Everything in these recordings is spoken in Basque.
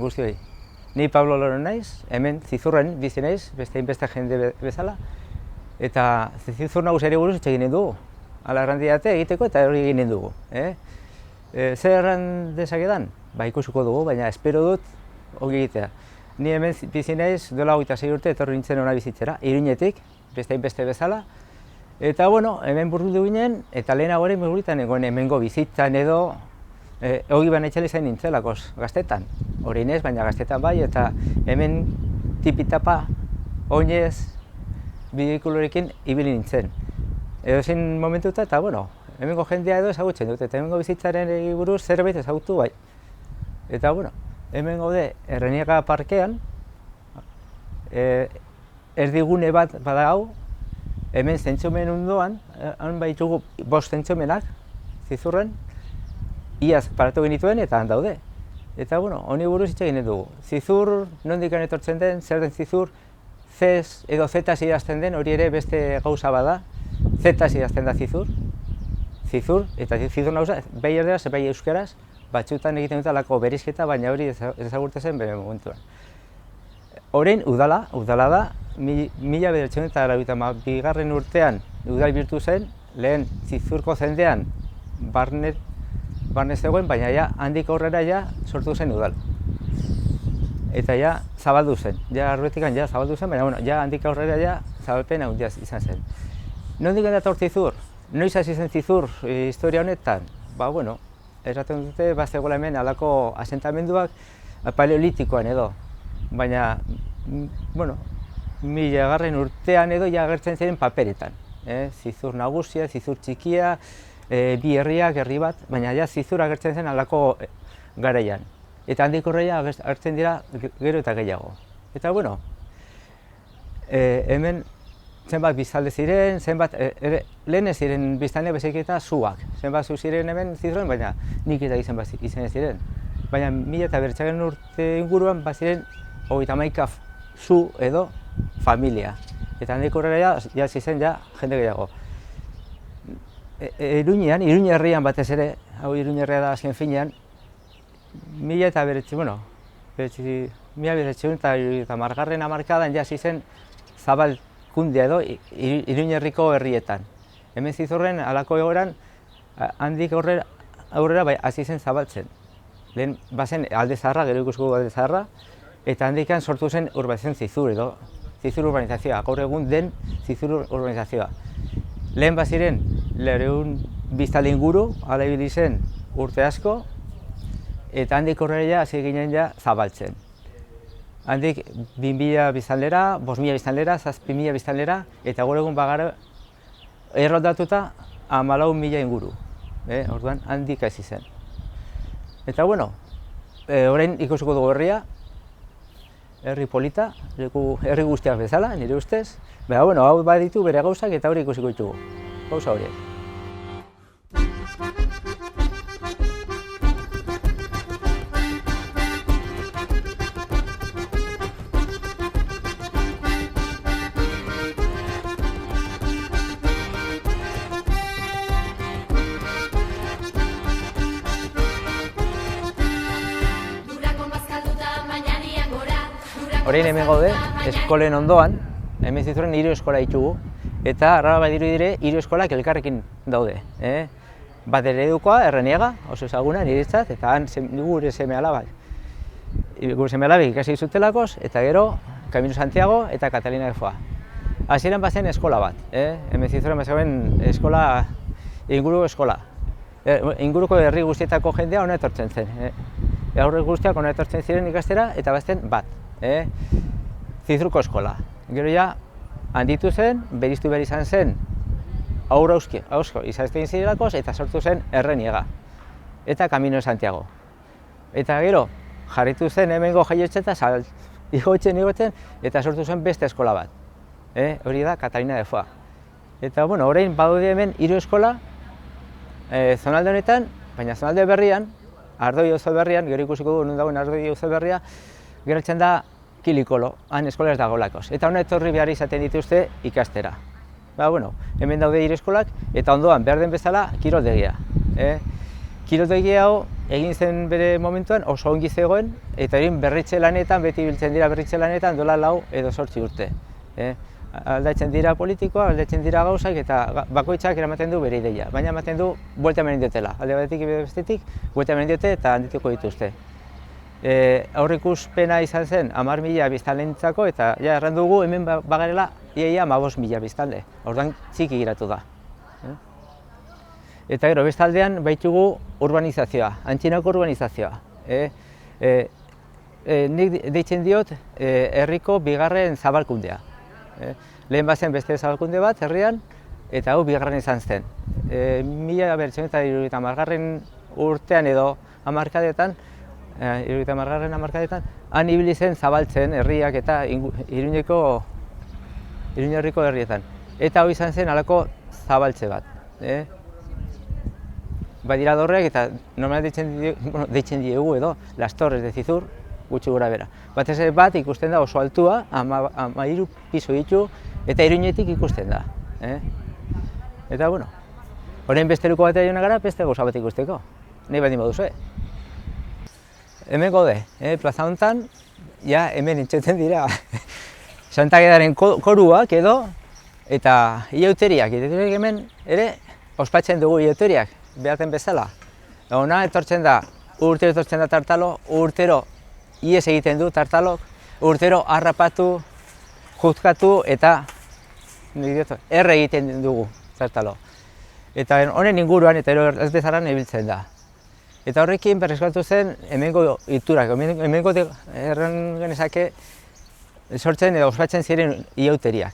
guztioi. Ni Pablo Loro naiz, hemen Zizurren bizi naiz, beste hainbeste jende bezala. Eta Zizur nagusiari buruz hitz egin dugu. Hala errandiate egiteko eta hori egin dugu. Zer erran dezakedan? Ba ikusiko dugu, baina espero dut hori egitea. Ni hemen bizi naiz, duela 26 urte etorri nintzen hona bizitzera, Iruñetik, beste hainbeste bezala. Eta bueno, hemen burbildu ginen, eta lehenago ere muguritan egon hemengo bizitzan edo Ogi Banetxele zain nintzelakoz, gaztetan. Hori inez, baina gaztetan bai, eta hemen tipitapa, oinez, bidikulorekin ibili nintzen. Edozein momentuta, eta bueno, hemengo jendea edo ezagutzen dut, eta hemengo bizitzaren buruz zerbait ezagutu bai. Eta bueno, hemen gaude Erreniega parkean, erdigune bat bada hau, hemen zentzumen ondoan, han baitugu 5 zentzumenak, Zizurren, iaz paratu genituen eta han daude. Eta bueno, honi buruz hitz egin dugu. Zizur, nondik etortzen den, zer den Zizur, Z edo Zetaz idazten den, hori ere beste gauza bada, Zetaz idazten da Zizur, eta Zizur nauza, bai erderaz, bai euskeraz, batzutan egiten dut alako berizketa, baina hori ezagurte zen bere momentuan. Orain udala da, 1982 urtean udal bihurtu zen, lehen Zizurko zendean barne zegoen, baina ja handik aurrera ja sortu zen udal. Eta ja zabaldu zen, ja arbetikan ja zabaldu zen, baina bueno, ja handik aurrera ja zabalpen handia izan zen. Nondik dator Zizur? Noiz hasi zen Zizur historia honetan? Ba bueno, eraten dute bazegoela hemen halako asentamenduak paleolitikoan edo. Baina, bueno, 1000. Urtean edo ja agertzen ziren paperetan. Zizur nagusia, Zizur txikia, bi herriak, herri bat, baina ja Zizur agertzen zen halako garaian. Eta handik aurrera agertzen dira gero eta gehiago. Eta bueno, hemen zenbat biztanle ziren, zenbat lehen ez ziren biztanle bezik eta zuak. Zenbat zu ziren hemen Zizurren, baina nik eta izan ziren. Baina 1900 urte inguruan baziren 31 zu edo familia. Eta handik aurrera ja ziren ja jende gehiago. Iruña herrian batez ere, hau Iruña herria da azken finean, 1980 hamarkadan ja ziren zabalkundea edo Iruña herriko herrietan. Hemen Zizurren halako egoeran handik aurrera hasi zen zabaltzen. Lehen bazen alde zaharra, gero ikusko alde zaharra, eta handikan sortu zen urbanizazion Zizur edo Zizur urbanizazioa, gaur egun den Zizur urbanizazioa. Lehen baziren 200 biztanle inguru, hala ibili zen urte asko, eta handik aurrera hasi ginen ja zabaltzen. Handik 2000 biztanlera, 5000 biztanlera, 7000 biztanlera, eta gaur egun bagara erroldatuta 14.000 inguru. Orduan handik hasi zen. Eta bueno, orain ikusiko dugu herria, herri polita, herri guztiak bezala, nire ustez. Baina bueno, hau baditu bere gauzak eta hori ikusiko ditugu, gauza horiek. Orain hemen gaude, eskolen ondoan, hemen Zizurren 3 eskola ditugu, eta arrara badiru dire 3 eskolak elkarrekin daude. Bat eredukoa, Erreniega, oso ezaguna niretzat, eta han gure seme-alabak. Gure seme-alabek ikasi zutelakoz, eta gero Camino Santiago eta Catalina de Foix. Hasieran bazen eskola bat, hemen Zizurren bazen eskola, inguruko eskola. Inguruko herri guztietako jendea hona etortzen zen. Herri guztiak hona etortzen ziren ikastera, eta bazen bat. Zizurko eskola. Gero ja, handitu zen, beriztu behar izan zen, aurrezko izazten zirelakoz, eta sortu zen Erreniega. Eta Camino de Santiago. Eta gero, jarritu zen hemengo jaiotzen eta igotzen, eta sortu zen beste eskola bat. Hori da, Catalina de Foix. Eta, bueno, orain badaude hemen 3 eskola, zonalde honetan, baina zonalde berrian, Ardoi auzo berrian, gero ikusiko dugu non dagoen Ardoi auzo berria, geratzen da Kilikolo, han eskola ez dagoelakoz. Eta hona etorri behar izaten dituzte ikastera. Ba, bueno, hemen daude 3 eskolak, eta ondoan behar den bezala kiroldegia. Kilotegi hau egin zen bere momentuan oso ongi zegoen, eta egin berritze lanetan, beti biltzen dira berritze lanetan dola 4 edo 8 urte. Aldatzen dira politikoa, aldatzen dira gauzak, eta bakoitzak eramaten du bere ideia. Baina ematen du, buelta eman diotela. Alde batetik, bestetik, buelta eman diote eta handituko dituzte. Aurrikuspena izan zen 10.000 biztanleentzako, eta ja erran dugu hemen bagarela iaia 15.000 biztanle. Orduan txiki geratu da. Eta gero, bestaldean baitugu urbanizazioa, antzinako urbanizazioa. Nik deitzen diot herriko bigarren zabalkundea. Lehen bazen beste zabalkunde bat herrian, eta hau bigarren izan zen. 1970 urtean edo hamarkadetan, han ibili zen zabaltzen herriak eta Iruñeko herrietan. Eta hau izan zen halako zabaltze bat. Badira dorreak eta normal deitzen diegu edo Las Torres de Zizur, gutxi gora bera. Batez bat ikusten da oso altua, 13 piso ditu, eta Iruñetik ikusten da. Eta, bueno, orain beste luko batea joan gara, beste gauza bat ikusteko. Nahi baldin baduzue. Hemen gaude, plaza honetan, ja hemen entzuten dira Santa Agedaren koruak edo, eta iauteriak. Hemen ere ospatzen dugu iauteriak, behaten bezala. Hona etortzen da, urtero etortzen da tartalo, urtero ies egiten du tartalok, urtero harrapatu, juzkatu eta erre egiten dugu tartalo. Eta honen inguruan eta ez bezaran ibiltzen da. Eta horrekin berreskuratu zen hemengo iturak, hemengo erran genezake sortzen edo ospatzen ziren iauteriak.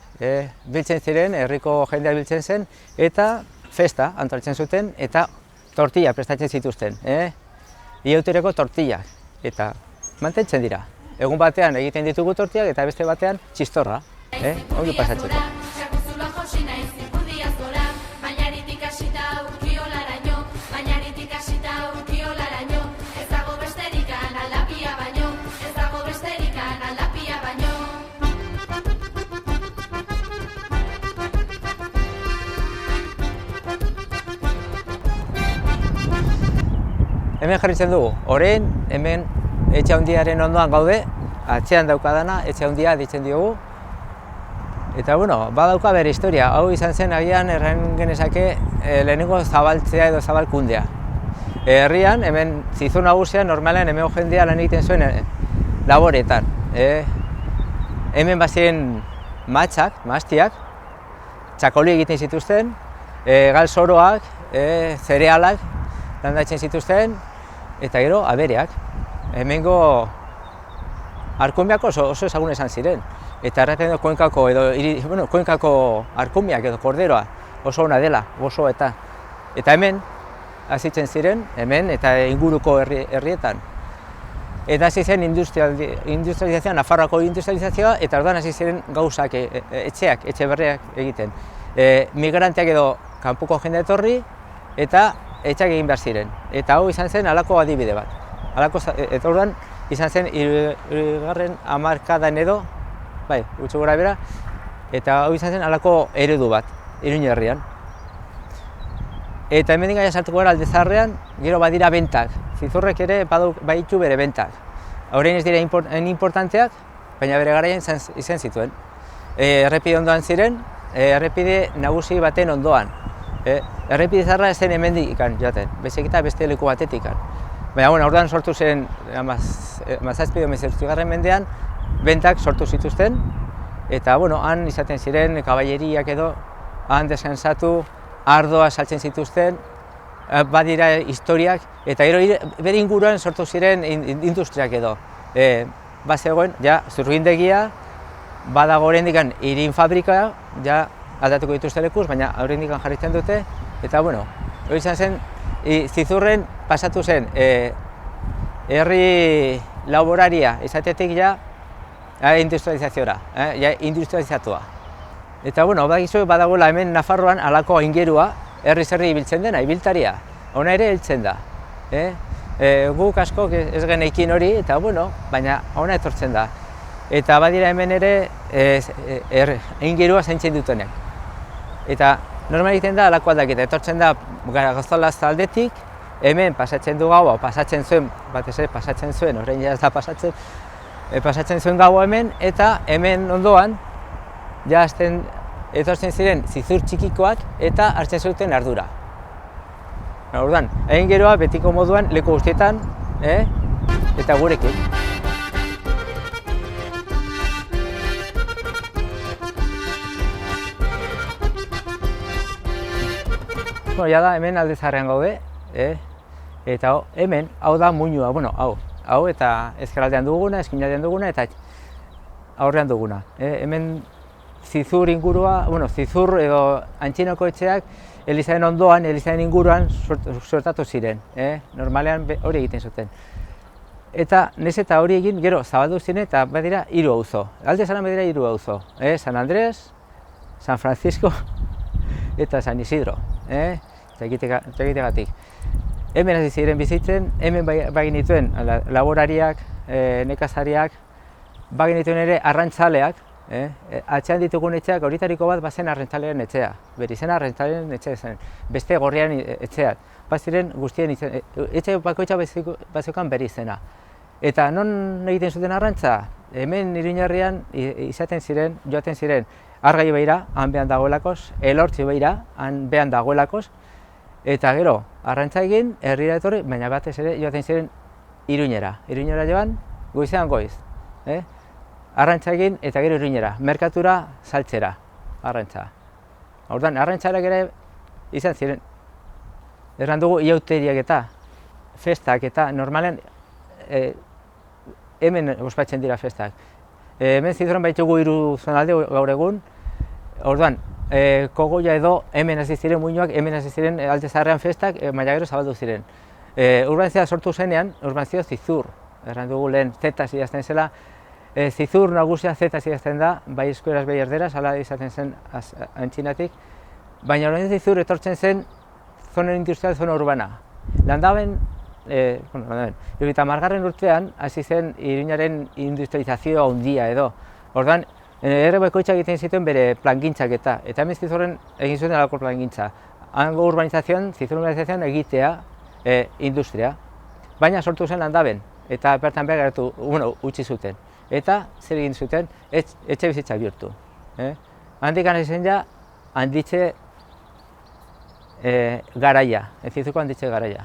Biltzen ziren, herriko jendea biltzen zen, eta festa antolatzen zuten eta tortilla prestatzen zituzten. Iautereko tortillak, eta mantentzen dira. Egun batean egiten ditugu tortillak eta beste batean txistorra. Ongi pasatzeko. Hemen jarritzen dugu, orain hemen etxe handiaren ondoan gaude, atzean daukadana, etxe handia ditzen diogu. Eta, bueno, badauka bere historia, hau izan zen agian erran genezake lehenengo zabaltzea edo zabalkundea. Herrian, hemen Zizur nagusian, normalean hemen jendea lan egiten zuen laboretan. Hemen baziren matxak, maztiak, txakoli egiten zituzten, galzoroak, zerealak landatzen zituzten, eta gero abereak. Hemengo arkumiak oso ezagun esan ziren. Eta erraten du Kuenkako arkumiak edo korderoa oso ona dela, oso eta hemen hasitzen ziren, hemen eta inguruko herrietan. Eta hasi zen industrializazioa, Nafarroako industrializazioa, eta orduan hasi ziren gauzak, etxe berriak egiten. Migranteak edo kanpoko jende etorri, eta etxeak egin behar ziren. Eta hau izan zen halako adibide bat. Eta orduan izan zen 20. hamarkadan edo, gutxi gora bera, eta hau izan zen halako eredu bat, Iruña herrian. Eta hemendik gaia sartuko gara Alde Zaharrean, gero badira bentak. Zizurrek ere baditu bere bentak. Orain ez dira importanteak, baina bere garaian izan zituen. Errepide ondoan ziren, errepide nagusi baten ondoan. Errepide zaharra ez zen hemendik joaten, baizik eta beste leku batetik. Baina, orduan sortu zen, 17. mendean, bentak sortu zituzten, eta, han izaten ziren, kaballeriak edo, han deskansatu, ardoa saltzen zituzten, badira historiak, eta gero bere inguruan sortu ziren industriak edo. Bazegoen, zurgindegia, badago oraindik irin fabrika, aldatuko dituzte lekuz, baina oraindik jarritzen dute, eta, hori izan zen, Zizurren pasatu zen herri laboraria izatetik industrializaziora, industrializatua. Eta, badagoela hemen Nafarroan halako aingerua, herriz herri ibiltzen dena, ibiltaria. Hona ere heltzen da. Guk asko ez geneikin hori, eta, baina hona etortzen da. Eta badira hemen ere aingerua zaintzen dutenek. Eta normal egiten da halako aldaketa, etortzen da Gaztolaz aldetik, hemen pasatzen du gaua, pasatzen zuen, batez ere pasatzen zuen, orain ja ez da pasatzen, pasatzen zuen gaua hemen, eta hemen ondoan, ja etortzen ziren zizur txikikoak eta hartzen zuten ardura. Orduan, egin geroa betiko moduan leku guztietan, eta gurekin. Ja da, hemen alde zaharrean gaude, eta hemen, hau da muinua, hau eta ezkerraldean duguna, eskuinaldean duguna eta aurrean duguna. Hemen zizur ingurua, zizur edo antzinako etxeak elizaren ondoan, elizaren inguruan suertatu ziren, normalean hori egiten zuten. Eta nez eta hori egin, gero zabaldu ziren eta badira 3 auzo. Alde zaharrean badira 3 auzo, San Andrés, San Francisco eta San Isidro, txakitegatik. Hemen hasi ziren bizitzen, hemen bagin dituen laborariak, nekazariak, bagin dituen ere arrantzaleak, atzean ditugun etxeak, horitariko bat bazen arrantzalearen etxea, bere izena arrantzalearen etxea zen, beste gorrian etxeak, baziren guztien etxe bakoitza bazeukan bere izena. Eta non egiten zuten arrantza? Hemen Iruñerrian izaten ziren, joaten ziren, Argai beira, han behan dagoelakoz, Elortzi beira, han behan dagoelakoz, eta gero, arrantza egin, herrira etorri, baina batez ere joaten ziren Iruñera. Iruñera joan, goizean goiz. Arrantza egin eta gero Iruñera, merkatura saltzera, arrantza. Orduan, arrantzarak ere izan ziren. Erran dugu iauteriak eta festak eta normalen hemen ospatzen dira festak. Hemen Zizoran baitugu 3 zonalde gaur egun. Orduan, Kogoia edo hemen hasi ziren muinoak, hemen hasi ziren alde zaharrean festak, baina gero zabaldu ziren. Urbanizioa sortu zenean, urbanizio zizur. Erran dugu lehen Z idazten zela, zizur nagusia Z idazten da, bai eskueraz bai erderaz, hala izaten zen antxinatik. Baina urbanizio zizur etortzen zen zona industrial, zona urbana. Landaben, 30. urtean hasi zen Iruñaren industrializazioa handia edo. Orduan, herri bakoitzak egiten zituen bere plangintzak eta hemen Zizurren egin zuten alako plangintza. Hango urbanizazioan, Zizur urbanizazioan egitea industria. Baina sortu zen Landaben eta bertan behar utzi zuten. Eta zer egin zuten, etxe bizitza bihurtu. Handik hasi zen ja, handitze garaia, Zizuko handitze garaia.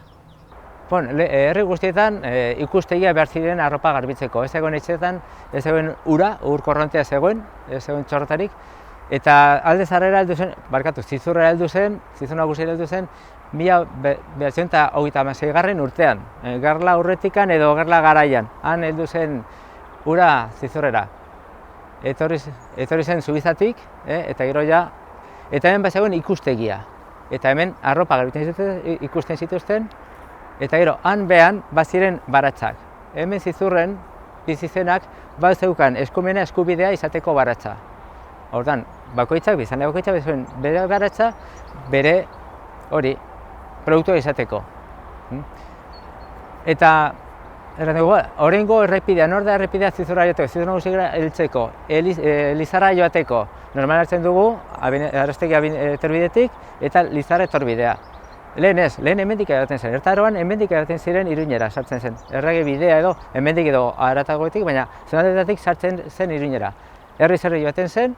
Herri guztietan ikustegia behar ziren arropa garbitzeko. Ez zegoen etxeetan, ez zegoen ura, ur korrontea zegoen, ez zegoen txorrotarik. Eta alde zaharrera heldu zen, Zizurra heldu zen, Zizur nagusiera heldu zen, 1926. Urtean. Gerla aurretikan edo gerla garaian. Han heldu zen ura Zizurrera. Etorri zen Zubizatik, eta gero ja, eta hemen bazegoen ikustegia. Eta hemen arropa garbitzen ikusten zituzten, eta gero, han behan baziren baratzak. Hemen Zizurren bizizenak bazeukan eskumena eskubidea izateko baratza. Ordan, bakoitzak, bizanle bakoitzak bezuen bere baratza, bere hori, produktua izateko. Eta, horrengo errepidea, nor da errepidea Zizurra joateko, Zizur nagusiera heltzeko, Lizarra joateko. Normal hartzen dugu, Arrastegi etorbidetik eta Lizarra etorbidea. Lehen ez, lehen hemendik edaten zen, ertaroan hemendik edaten ziren Iruñera sartzen zen. Errege bidea edo, hemendik edo haratagoetik, baina zonaldetatik sartzen zen Iruñera. Herriz herri joaten zen,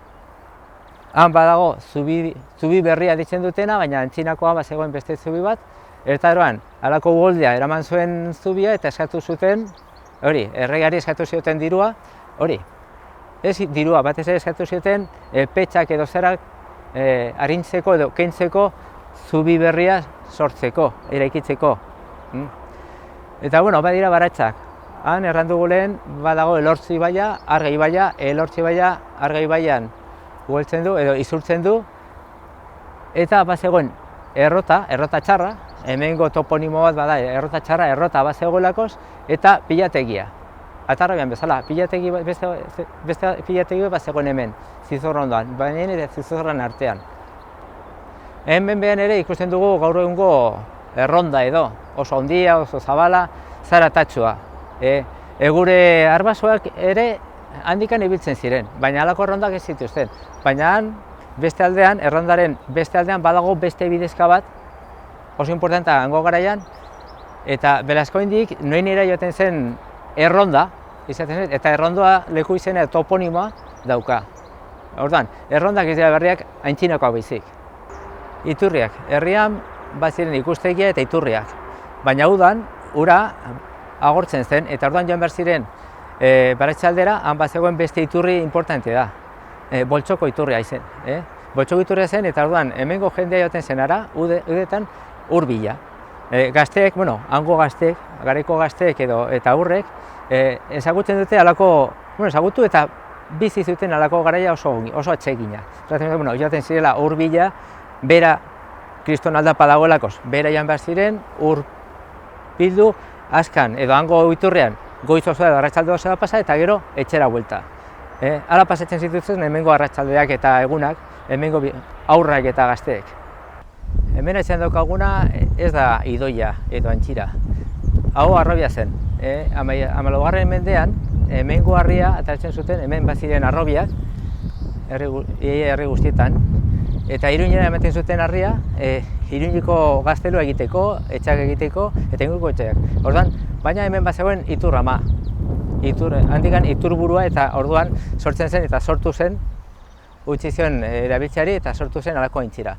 han badago zubi berria ditzen dutena, baina antzinakoa bazegoen beste zubi bat. Ertaroan, halako uholdea eraman zuen zubia eta eskatu zuten, hori, erregeari eskatu zioten dirua, hori. Ez dirua, batez ere eskatu zioten petxak edo zerak arintzeko edo kentzeko zubi berria sortzeko, eraikitzeko. Eta, badira baratzak. Han, erran dugu lehen, badago Elortzi ibaia, Argai ibaia, Elortzi ibaia, Argai ibaian uheltzen du, edo izurtzen du. Eta bazegoen errota txarra, hemengo toponimo bat bada, errota txarra, errota bazegoelakoz, eta pilategia. Atarrabian bezala, beste pilategi bat bazegoen hemen, Zizurra ondoan, baina eta Zizurran artean. Hemen behan ere ikusten dugu gaur egungo erronda edo, oso handia, oso zabala, zaratatxua. Gure arbasoak ere handikan ibiltzen ziren, baina halako errondak ez zituzten. Baina han, beste aldean, errondaren beste aldean badago beste bidezka bat, oso importanta hango garaian, Eta Belaskoindik noinera joaten zen erronda, izaten zen, eta errondoa leku izena toponimoa dauka. Orduan, errondak ez dira berriak aintzinakoak baizik. Iturriak, herrian bat ziren ikustegia eta iturriak. Baina udan, ura agortzen zen, eta orduan joan behar ziren Baratxaldera, han bat zegoen beste iturri importante da. Boltsoko iturria izen. Boltsoko iturria zen, eta orduan hemengo jendea joaten zen ara, udetan hurbila. Gazteek, hango gazteek, garaiko gazteek eta aurrek, ezagutzen dute alako, ezagutu eta bizi zuten alako garaia oso atsegina. Joaten zirela hurbila, bera kriston aldapa dagoelakoz, bera joan behar ziren, hurbildu, askan edo hango iturrean, goiz osoa edo arratsalde osoa pasa eta gero etxera buelta. Hala pasatzen zituzten hemengo arratsaldeak eta egunak, hemengo aurrak eta gazteek. Hemen etxean daukaguna ez da idoia edo antxira. Hau arrobia zen. 14. mendean, hemengo harria ateratzen zuten, hemen baziren arrobiak, herri guztietan, eta Iruñera ematen zuten harria, Iruñeko gaztelua egiteko, etxak egiteko, eta inguruko etxeak. Orduan, baina hemen bazegoen iturrama. Handikan iturburua eta orduan sortzen zen eta sortu zen, utzi zion erabiltzeari eta sortu zen halako aintzira.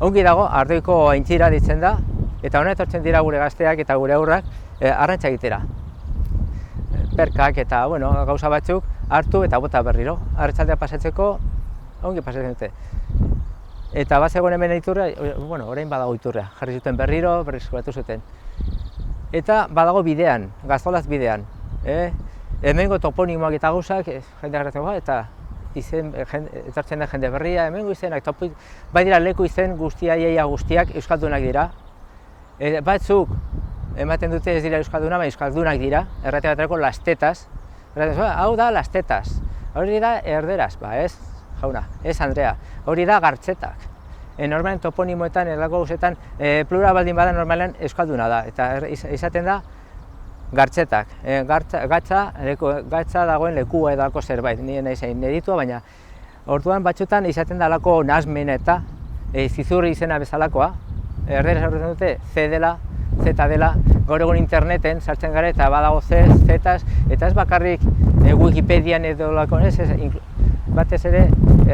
Ongi dago, Ardoiko aintzira ditzen da, eta hona etortzen dira gure gazteak eta gure aurrak arrantza egitera. Perkak eta gauza batzuk hartu eta bota berriro. Arratsaldea pasatzeko ongi pasatzen dute. Eta bazegoen hemen iturra, orain badago iturra, jarri zuten berriro, berrizkuratu zuten. Eta badago bidean, Gaztolaz bidean. Hemengo toponimoak eta gauzak, jendea garatzen eta etortzen da jende berria, hemengo izenak, bai dira leku izen guztiak euskaldunak dira. Batzuk ematen dute ez dira euskaldunak, baina euskaldunak dira, errate baterako lastetas. Hau da lastetas, hori da erderaz, ez, jauna, ez Andrea, hori da gartzetak. Normalen toponimoetan, erlako gauzetan, plural baldin bada normalen euskalduna da, eta izaten da gartzetak. Gatza dagoen lekua edalako zerbait, nire nahi zein editua, baina orduan batzutan izaten da alako nazmen eta zizurri izena bezalakoa. Erderaz horretzen dute C dela, Z dela, gaur egun interneten sartzen gara eta badago Z, Zetaz, eta ez bakarrik Wikipedian edo lako, batez ere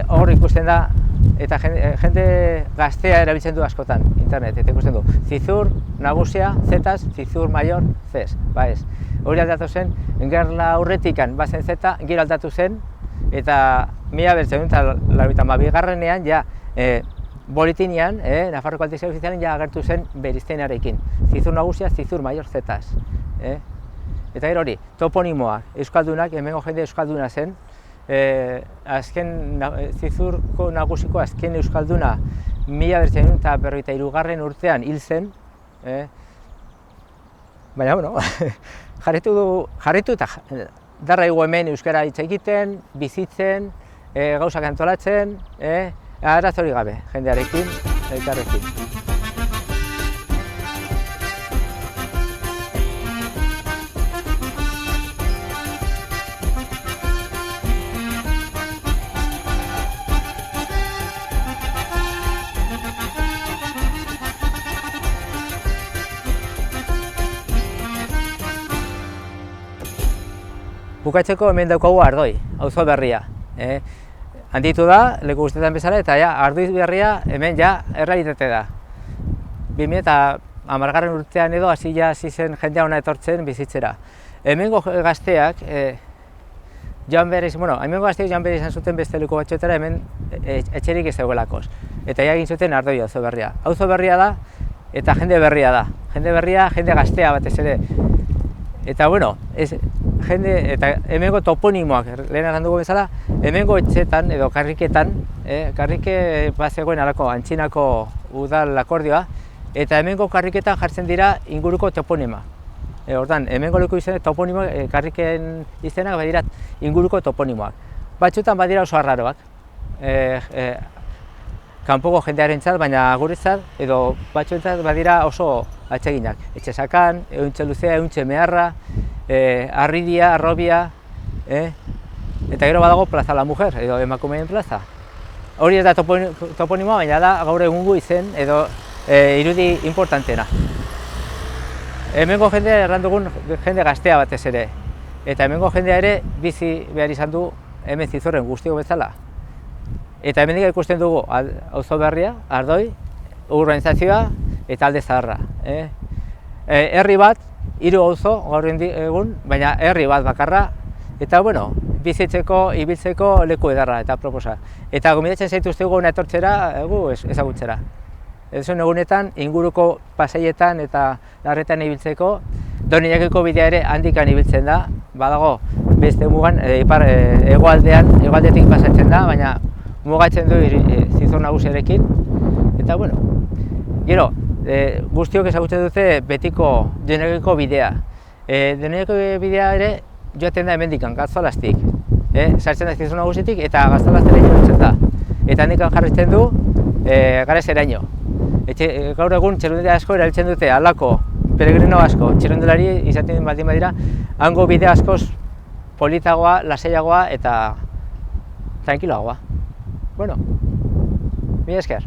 hor ikusten da, eta jende gaztea erabiltzen du askotan internet, eta ikusten du zizur nagusia, Zetaz, zizur maior, Zez, ez. Hori aldatu zen, gerla aurretikan bazen Z, gero aldatu zen, eta 1982 ja bolitinean, Nafarroko Altizia Ofizialen ja agertu zen beriztenarekin. Zizur nagusia, zizur maior, Zetaz. Eta gero hori, toponimoak, euskaldunak, hemengo jende euskalduna zen, zizurko nagusiko azken euskalduna 1953 urtean hil zen, baina, jarritu eta darra egu hemen euskara hitz egiten, bizitzen, gauzak antolatzen, arazorik gabe, jendearekin, elkarrekin. Bukatzeko hemen daukagu Ardoi, auzo berria. Handitu da, leku guztietan bezala, eta Ardoi berria hemen errealitate da. 2010 urtean edo hasi zen jendea hona etortzen bizitzera. Hemengo gazteak joan behar izan zuten beste leku batzuetara hemen etxerik ez zegoelakoz. Eta egin zuten Ardoi auzo berria. Auzo berria da eta jende berria da. Jende berria, jende gaztea batez ere. Eta eta hemengo toponimoak, lehen esan dugu bezala, hemengo etxetan edo karriketan, karrike bazegoen alako antzinako udal akordioa, eta hemengo karriketan jartzen dira inguruko toponima. Hortan, hemengo leku izenek toponimoak, karriken izenak badira inguruko toponimoak. Batzutan badira oso arraroak, kanpoko jendearentzat, baina guretzat, edo batzuentzat badira oso atseginak. Etxesakan, euntxe luzea, euntxe meharra, Arridia, Arrobia, eta gero badago Plaza la Mujer, edo emakumeen plaza. Hori ez da toponimoa, baina da gaur egungo izen edo irudi importantena. Hemengo jendea erran dugun jende gaztea batez ere. Eta hemengo jendea ere bizi behar izan du hemen Zizurren guztiok bezala. Eta hemendik ikusten dugu auzo berria, Ardoi, urbanizazioa eta Alde Zaharra. Herri bat, 3 auzo gaur egun, baina herri bat bakarra, eta bueno, bizitzeko, ibiltzeko leku edarra eta proposa. Eta gomendatzen zaituztegu hona etortzera, ezagutzera. Edozein egunetan, inguruko paseietan eta larretan ibiltzeko, Donejakiko bidea ere handikan ibiltzen da, badago beste mugan, hegoaldetik pasatzen da, baina mugatzen du Zizur nagusiarekin. Eta bueno, gero, guztiok ezagutzen dute betiko Donejakiko bidea. Donejakiko bidea ere joaten da hemendikan, Gaztolaztik. Sartzen da Zizur nagusitik eta Gaztolaztera joaten da. Eta handikan jarritzen du Garezeraino. Gaur egun txirrindulari asko erabiltzen dute halako peregrino asko, txirrindulari izaten baldin badira, hango bide askoz politagoa, lasaiagoa eta tranquiloagoa. Bueno, mila esker.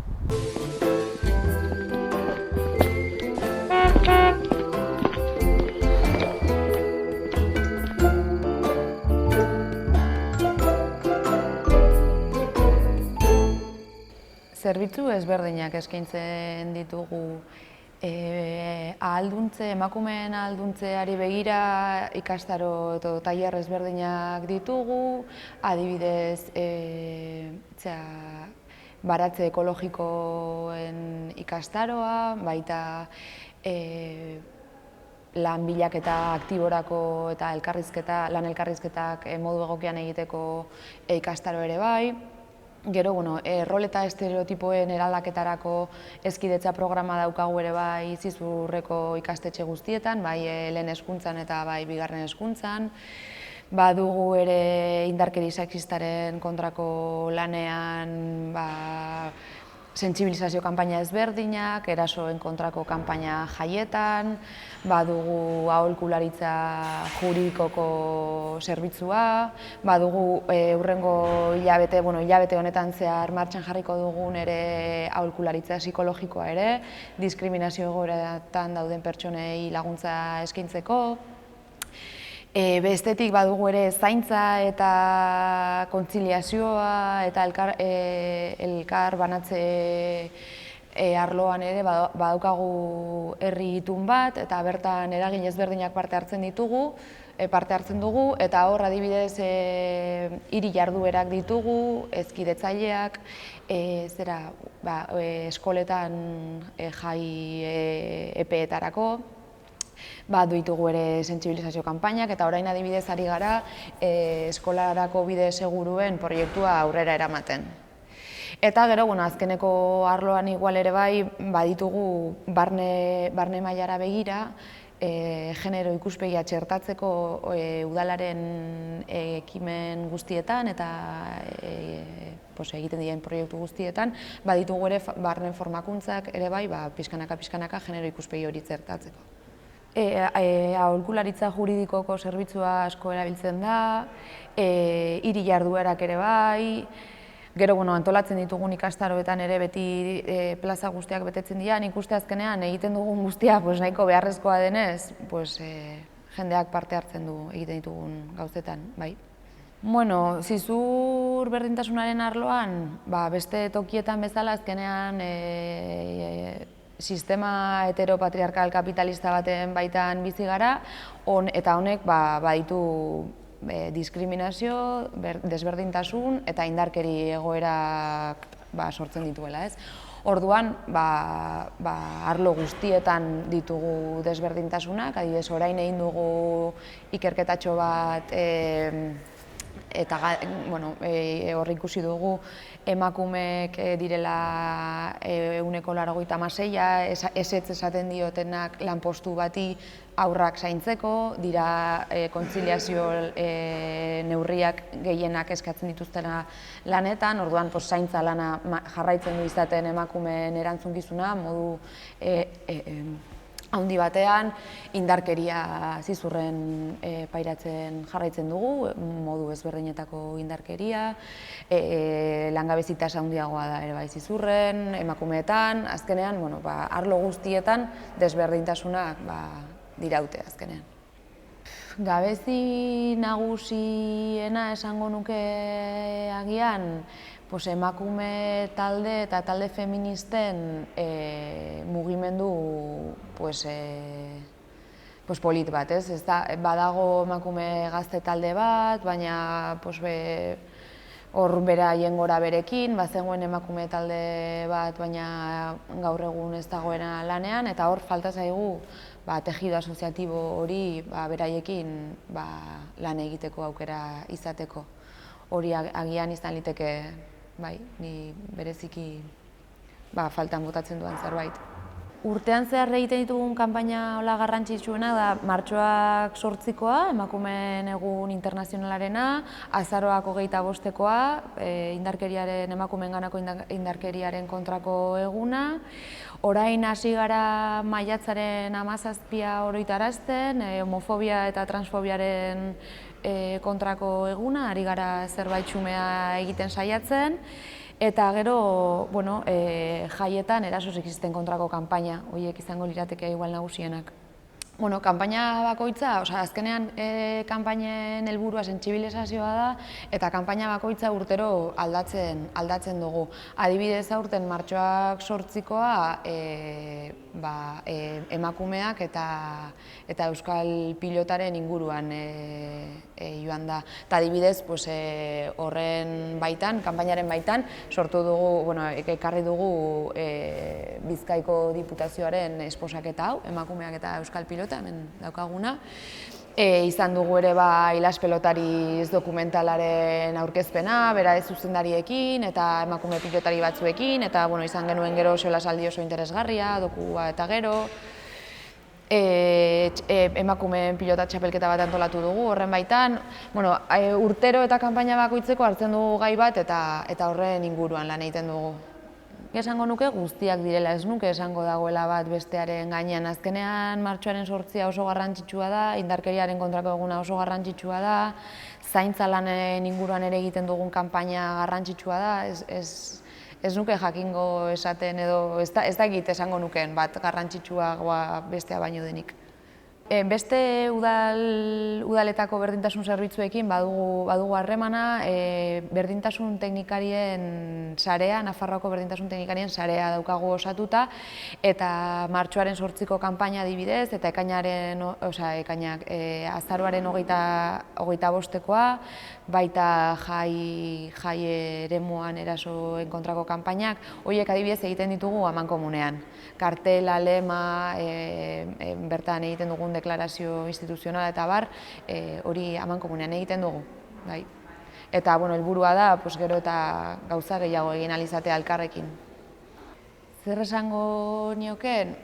Zerbitzu ezberdinak eskaintzen ditugu. Emakumeen ahalduntzeari begira ikastaro edo tailer ezberdinak ditugu, adibidez baratze ekologikoen ikastaroa, baita lan bilaketa aktiborako eta lan elkarrizketak modu egokian egiteko ikastaro ere bai. Gero, rol eta estereotipoen eraldaketarako hezkidetza programa daukagu ere bai Zizurreko ikastetxe guztietan, bai lehen hezkuntzan eta bai bigarren hezkuntzan. Badugu ere indarkeri sexistaren kontrako lanean sentsibilizazio kanpaina ezberdinak, erasoen kontrako kanpaina jaietan, badugu aholkularitza juridikoko zerbitzua, badugu hurrengo hilabete honetan zehar martxan jarriko dugun ere aholkularitza psikologikoa ere, diskriminazio egoeratan dauden pertsonei laguntza eskaintzeko. Bestetik badugu ere zaintza eta kontziliazioa eta elkar banatze arloan ere badaukagu herri itun bat eta bertan eragin ezberdinak parte hartzen dugu eta hor adibidez hiri jarduerak ditugu, hezkidetzaileak, eskoletan jai epeetarako. Ditugu ere sentsibilizazio kanpainak eta orain adibidez ari gara eskolarako bide seguruen proiektua aurrera eramaten. Eta gero, azkeneko arloan igual ere bai, baditugu barne mailara begira, genero ikuspegia txertatzeko udalaren ekimen guztietan eta egiten diren proiektu guztietan, baditugu ere barne formakuntzak ere bai, pixkanaka genero ikuspegi hori txertatzeko. Aholkularitza juridikoko zerbitzua asko erabiltzen da, hiri jarduerak ere bai, gero antolatzen ditugun ikastaroetan ere beti plaza guztiak betetzen dira, nik uste azkenean egiten dugun guztia nahiko beharrezkoa denez, jendeak parte hartzen du egiten ditugun gauzetan, bai. Zizur berdintasunaren arloan, beste tokietan bezala azkenean sistema heteropatriarkal kapitalista baten baitan bizi gara, eta honek baditu diskriminazio, desberdintasun eta indarkeri egoerak sortzen dituela. Orduan, arlo guztietan ditugu desberdintasunak, adibidez orain egin dugu ikerketatxo bat eta hor ikusi dugu emakumeek direla 96%, ezetz esaten diotenak lanpostu bati haurrak zaintzeko, dira kontziliazio neurriak gehienak eskatzen dituztena lanetan, orduan zaintza lana jarraitzen du izaten emakumeen erantzukizuna modu handi batean, indarkeria Zizurren pairatzen jarraitzen dugu, modu ezberdinetako indarkeria, langabezi tasa handiagoa da ere bai Zizurren, emakumeetan, azkenean, arlo guztietan desberdintasunak diraute azkenean. Gabezi nagusiena esango nuke agian, emakume talde eta talde feministen mugimendu polit bat, ez? Badago emakume gazte talde bat, baina hor beraien gora berekin, bazegoen emakume talde bat, baina gaur egun ez dagoena lanean, eta hor falta zaigu tejido asoziatibo hori beraiekin lan egiteko aukera izateko. Hori agian izan liteke, ni bereziki faltan botatzen duan zerbait. Urtean zehar egiten ditugun kanpaina hola garrantzitsuena da martxoak 8koa, emakumeen egun internazionalarena, azaroak 25koa, emakumeenganako indarkeriaren kontrako eguna. Orain hasi gara maiatzaren 17 oroitarazten, homofobia eta transfobiaren kontrako eguna, ari gara zerbait xumea egiten saiatzen. Eta gero, jaietan eraso sexisten kontrako kanpaina, horiek izango lirateke igual nagusienak. Kanpaina bakoitza, azkenean kanpainen helburua sentsibilizazioa da, eta kanpaina bakoitza urtero aldatzen dugu. Adibidez aurten martxoak 8koa emakumeak eta euskal pilotaren inguruan joan da. Eta adibidez horren baitan, kanpainaren baitan, sortu dugu, ekarri dugu Bizkaiko Diputazioaren esposaketa hau, emakumeak eta euskal pilota, hemen daukaguna. Izan dugu ere Las Pelotariz dokumentalaren aurkezpena, bera zuzendariekin eta emakume pilotari batzuekin, eta izan genuen gero solasaldi oso interesgarria, dokua eta gero. Emakumeen pilota txapelketa bat antolatu dugu, horren baitan. Urtero eta kanpaina bakoitzeko hartzen dugu gai bat eta horren inguruan lan egiten dugu. Esango nuke guztiak direla, ez nuke esango dagoela bat bestearen gainean. Azkenean martxoaren 8 oso garrantzitsua da, indarkeriaren kontrako eguna oso garrantzitsua da, zaintza lanen inguruan ere egiten dugun kanpaina garrantzitsua da, ez nuke jakingo esaten edo ez dakit esango nukeen bat garrantzitsua bestea baino denik. Beste udaletako berdintasun zerbitzuekin badugu harremana, berdintasun teknikarien sarea, Nafarroako berdintasun teknikarien sarea daukagu osatuta, eta martxoaren 8ko kanpaina adibidez, eta azaroaren 25koa, baita jai eremuan erasoen kontrako kanpainak, horiek adibidez egiten ditugu amankomunean. Kartela, lema, bertan egiten dugun deklarazio instituzionala eta bar, hori amankomunean egiten dugu. Eta helburua da, gero eta gauza gehiago egin ahal izatea elkarrekin. Zer esango niokeen?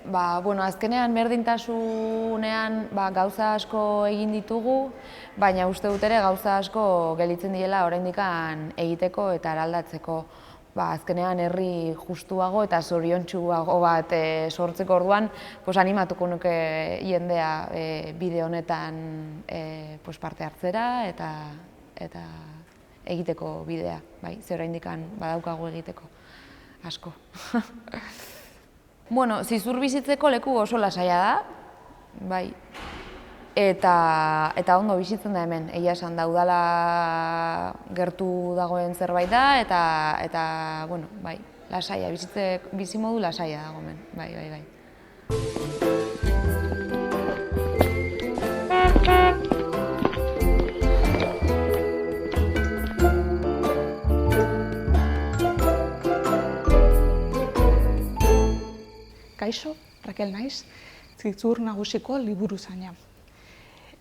Azkenean berdintasunean gauza asko egin ditugu, baina uste dut ere gauza asko gelditzen direla oraindik egiteko eta eraldatzeko. Azkenean herri justuago eta zoriontsuago bat sortzeko orduan, animatuko nuke jendea bide honetan parte hartzera eta egiteko bidea, ze oraindik badaukagu egiteko asko. Zizur bizitzeko leku oso lasaia da, eta ondo bizitzen da hemen, egia esan da, udala gertu dagoen zerbait da, eta lasaia, bizimodu lasaia dago hemen, bai. Kaixo, Rakel naiz, Zizur Nagusiko liburuzaina.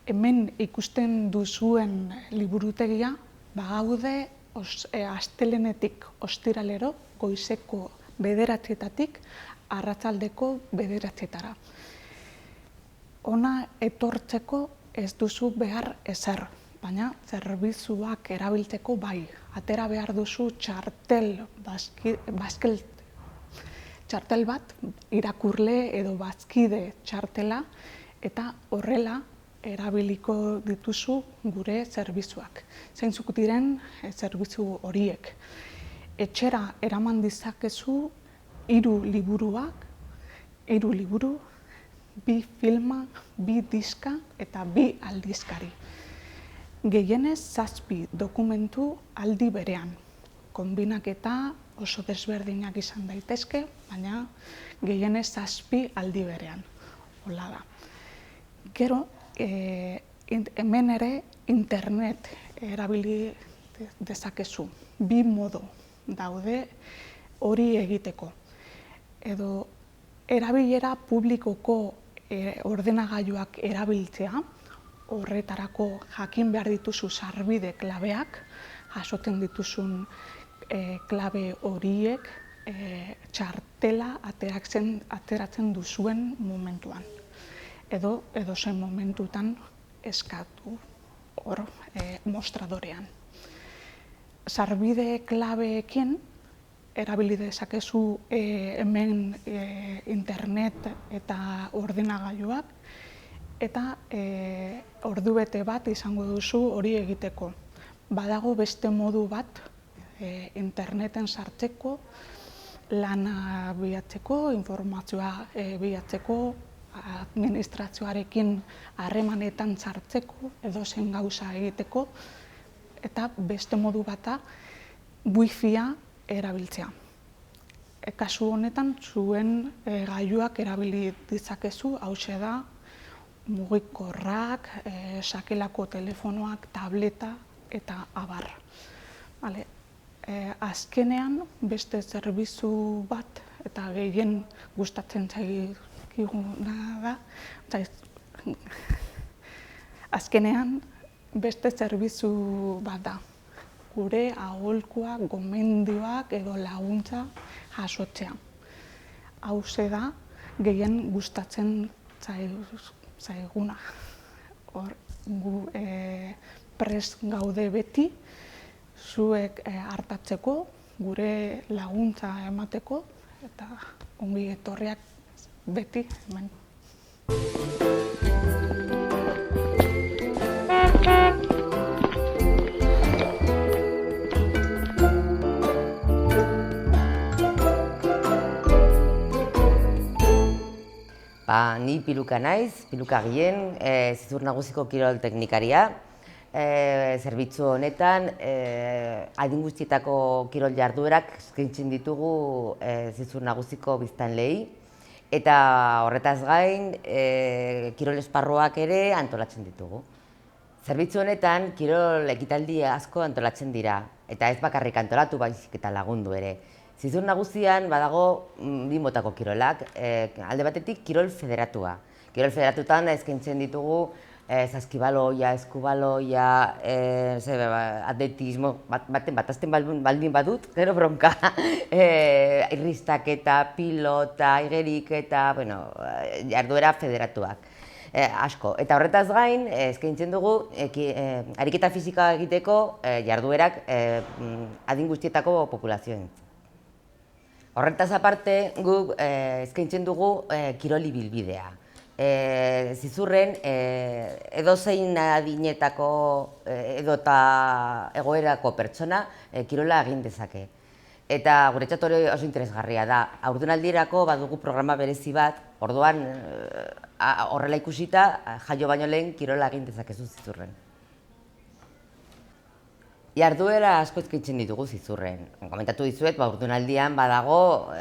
Hemen ikusten duzuen liburutegia, bagaude astelehenetik ostiralero, goizeko 9:00-etatik arratsaldeko 9:00-etara. Hona etortzeko ez duzu behar ezer, baina zerbitzuak erabiltzeko bai. Atera behar duzu txartel bat, irakurle edo bazkide txartela, eta horrela erabiliko dituzu gure zerbitzuak. Zeintzuk diren zerbitzu horiek. Etxera eraman dizakezu 3 liburu bi filma, bi diska eta bi aldizkari. Gehienez 7 dokumentu aldi berean. Konbinaketa oso desberdinak izan daitezke, baina gehienez 7 aldi berean. Hola da. Gero, hemen ere internet erabili dezakezu. Bi modu daude hori egiteko. Edo erabilera publikoko ordenagailuak erabiltzea, horretarako jakin behar dituzu sarbide klabeak, jasotzen dituzun klabe horiek txartela ateratzen duzuen momentuan. Edo zen momentutan eskatu hor mostradorean. Sarbide klabeekin erabili dezakezu hemen internet eta ordenagailuak, eta ordubete bat izango duzu hori egiteko. Badago beste modu bat interneten sartzeko, lana bilatzeko, informazioa bilatzeko, administrazioarekin harremanetan sartzeko, edozein gauza egiteko, eta beste modu bata wifia erabiltzea. Kasu honetan, zuen gailuak erabili ditzakezu, hauxe da, mugikorrak, sakelako telefonoak, tableta eta abar. Azkenean, beste zerbitzu bat, eta gehien gustatzen zaiguna da, azkenean, beste zerbitzu bat da. Gure aholkua, gomendioak edo laguntza jasotzea. Hauxe da, gehien gustatzen zaiguna. Gu prest gaude beti, zuek hartatzeko, gure laguntza emateko, eta ongi etorriak beti hemen. Ni piluka naiz, pilukagien, Zizur Nagusiko kirol teknikaria. Zerbitzu honetan, adin guztietako kirol jarduerak eskaintzen ditugu Zizur Nagusiko biztanleei. Eta horretaz gain, kirol esparruak ere antolatzen ditugu. Zerbitzu honetan, kirol ekitaldi asko antolatzen dira. Eta ez bakarrik antolatu, baizik eta lagundu ere. Zizur Nagusian badago bi motako kirolak, alde batetik kirol federatua. Kirol federatutan eskaintzen ditugu saskibaloia, eskubaloia, atletismo, batazten baldin badut, gero bronka, irristaketa, pilota, igeriketa, jarduera federatuak. Asko. Eta horretaz gain, eskaintzen dugu ariketa fisika egiteko jarduerak adin guztietako populazioen. Horretaz aparte, guk eskaintzen dugu kiroli bilbidea. Zizurren edozein adinetako edota egoerako pertsona kirola egin dezake. Eta guretzat hori oso interesgarria da. Haurdunaldirako badugu programa berezi bat, orduan horrela ikusita jaio baino lehen kirola egin dezakezu Zizurren. Jarduera asko eskaintzen ditugu Zizurren. Komentatu dizuet, haurdunaldian badago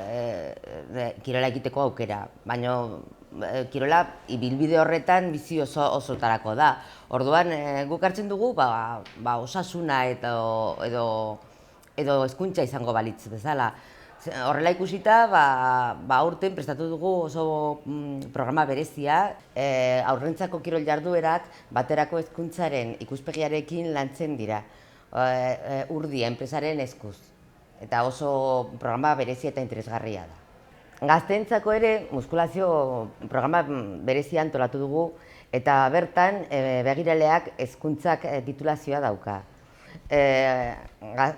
kirola egiteko aukera, baina kirola ibilbide horretan bizi osotarako da. Orduan guk hartzen dugu osasuna edo hezkuntza izango balitz bezala. Horrela ikusita, aurten prestatu dugu oso programa berezia, haurrentzako kirol jarduerak baterako hezkuntzaren ikuspegiarekin lantzen dira. Urdia, enpresaren eskuz. Eta oso programa berezia eta interesgarria da. Gazteentzako ere muskulazio programa berezia antolatu dugu eta bertan begiraleak hezkuntzak titulazioa dauka.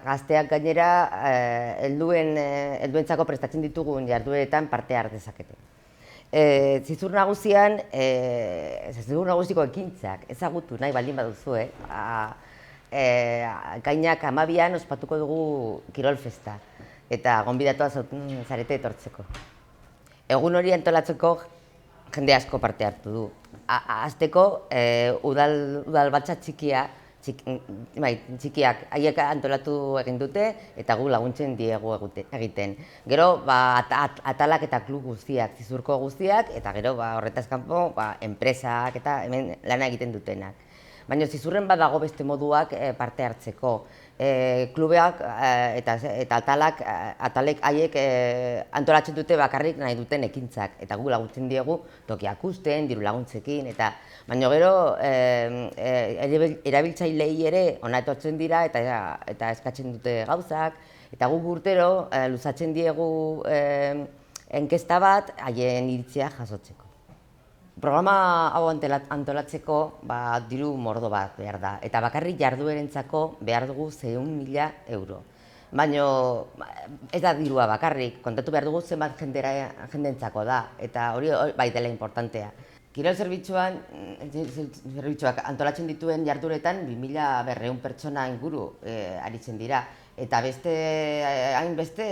Gazteak gainera helduentzako prestatzen ditugun jardueretan parte har dezakete. Zizur Nagusian, Zizur Nagusiko ekintzak ezagutu nahi baldin baduzu, Ekainak 12an ospatuko dugu kirol festa eta gonbidatua zarete etortzeko. Egun hori antolatzeko jende asko parte hartu du. Azteko, udalbatza txikiak haiek antolatu egin dute eta gu laguntzen diegu egiten. Gero, atalak eta klub guztiak, Zizurko guztiak, eta gero horretaz kanpo enpresak eta hemen lana egiten dutenak. Baina Zizurren badago beste moduak parte hartzeko. Klubeak eta atalek haiek antolatzen dute bakarrik nahi duten ekintzak. Eta gu laguntzen diegu tokiak usten, diru laguntzekin, baina gero erabiltzailei ere hona etortzen dira eta eskatzen dute gauzak. Eta guk urtero luzatzen diegu enkesta bat haien iritzia jasotzeko. Programa hau antolatzeko diru mordo bat behar da, eta bakarrik jarduerentzako behar dugu 100.000 euro. Baina ez da dirua bakarrik, kontatu behar dugu zenbat jendeentzako da, eta hori bai dela importantea. Kirol zerbitzuak antolatzen dituen jarduretan 2.200 pertsona inguru aritzen dira, eta hainbeste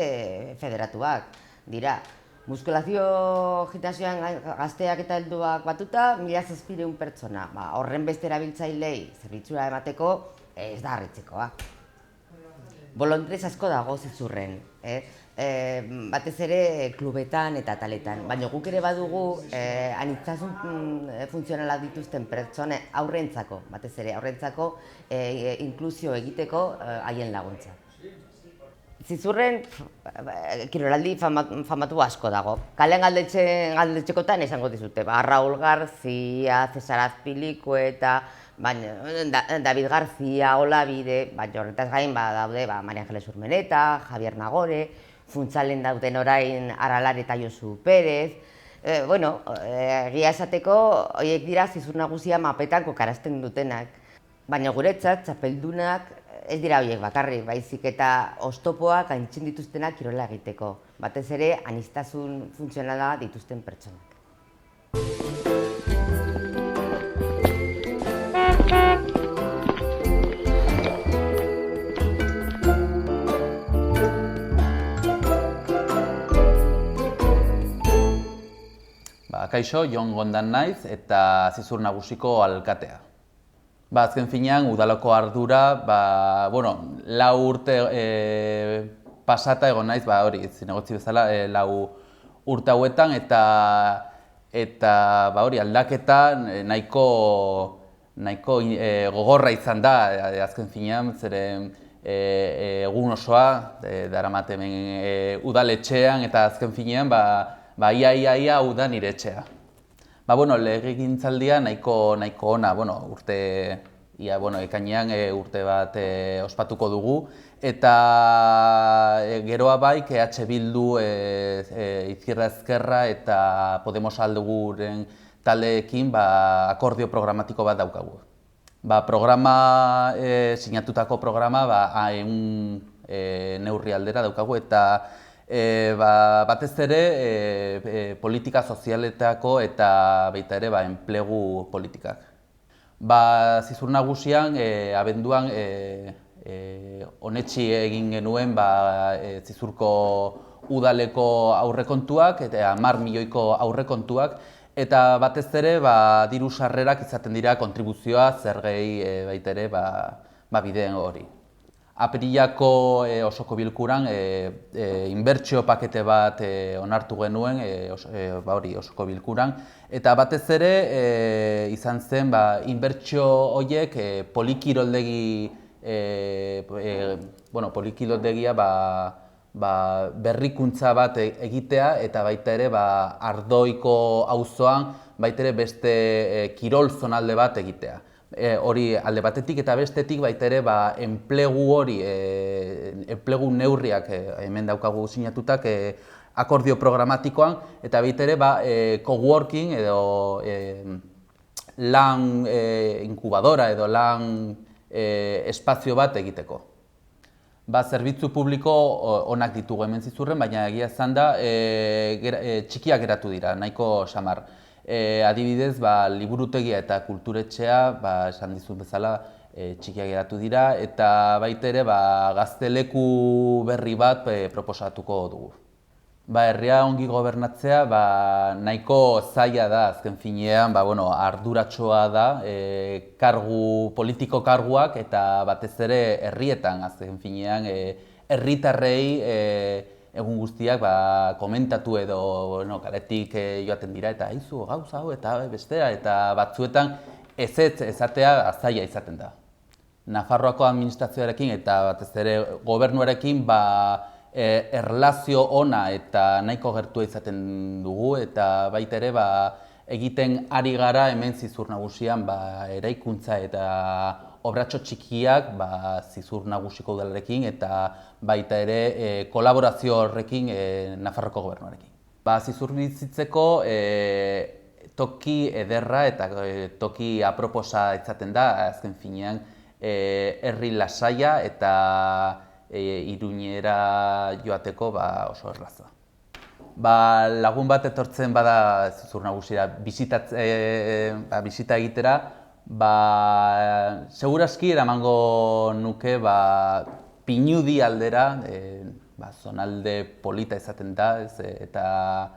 federatuak dira. Muskulazio gimnasioan gazteak eta helduak batuta 1.700 pertsona. Horren beste erabiltzailei zerbitzura emateko ez da harritzekoa. Bolontrez asko dago Zizurren, batez ere klubetan eta ataletan. Baina guk ere badugu anitzasun funtzionala dituzten pertsone aurrentzako, batez ere aurrentzako inklusio egiteko haien laguntza. Zizurren kirolaldi famatu asko dago. Kalean galdetxekotan esango dizute. Raúl García, Cesar Azpilicueta, David García, Olabide, horretaz gain daude María Ángeles Urmeneta, Javier Nagore, Funtzalen dauten orain Aralar eta Josu Pérez. Egia esateko, horiek dira Zizur nagusia mapetan kokarazten dutenak. Baina guretzat, txapeldunak ez dira horiek bakarrik, baizik eta oztopoak gaintzen dituztenak kirola egiteko. Batez ere, aniztasun funtzionala dituzten pertsonak. Kaixo, Jon Gondan naiz eta Zizur nagusiko alkatea. Azken finean, udaleko ardura, 4 urte pasata egon naiz, zinegotzi bezala, 4 urte hauetan, eta aldaketa nahiko gogorra izan da, azken finean, zeren egun osoa daramate hemen udaletxean, eta azken finean, ia hau da nire etxea. Legegintzaldia nahiko ona, ekainean urte bat ospatuko dugu, eta geroa bai, Bildu, Izquierda Ezkerra eta Podemos alduguren taldeekin akordio programatiko bat daukagu. Sinatutako programa neurri aldera daukagu, eta batez ere politika sozialetako eta baita ere enplegu politikak. Zizur nagusian, abenduan onetsi egin genuen Zizurko udaleko aurrekontuak eta 10 milioiko aurrekontuak, eta batez ere diru sarrerak izaten dira kontribuzioa zergei baita ere bideen hori. Apirilako osoko bilkuran inbertsio pakete bat onartu genuen osoko bilkuran, eta batez ere izan zen inbertsio horiek polikilotdegia berrikuntza bat egitea, eta baita ere Ardoiko auzoan baita ere beste kirol zonalde bat egitea. Hori alde batetik eta bestetik baita ere enplegu neurriak hemen daukagu sinatutak akordio programatikoan, eta baita ere coworking edo lan inkubadora edo lan espazio bat egiteko. Zerbitzu publiko onak ditugu hemen Zizurren, baina egia izan da txikiak geratu dira, nahiko samar. Adibidez, liburutegia eta kulturetxea, esan dizut bezala, txikiak geratu dira, eta baita ere gazteleku berri bat proposatuko dugu. Herria ongi gobernatzea nahiko zaila da, azken finean, arduratxoa da, politiko karguak eta batez ere herrietan, azken finean, herritarrei egun guztiak komentatu edo kaletik joaten dira eta aizu gauza hau eta bestea, eta batzuetan ezetz esatea zaila izaten da. Nafarroako administrazioarekin eta batez ere gobernuarekin erlazio ona eta nahiko gertua izaten dugu, eta baita ere egiten ari gara hemen Zizur Nagusian eraikuntza eta obratxo txikiak Zizur Nagusiko udalarekin eta baita ere kolaborazio horrekin Nafarroko gobernuarekin. Zizur bizitzeko toki ederra eta toki aproposa izaten da, azken finean herri lasaia eta Iruñera joateko oso erraza. Lagun bat etortzen bada Zizur Nagusira bisita egitera, seguraski eramango nuke Pinudi aldera, zonalde polita izaten da, eta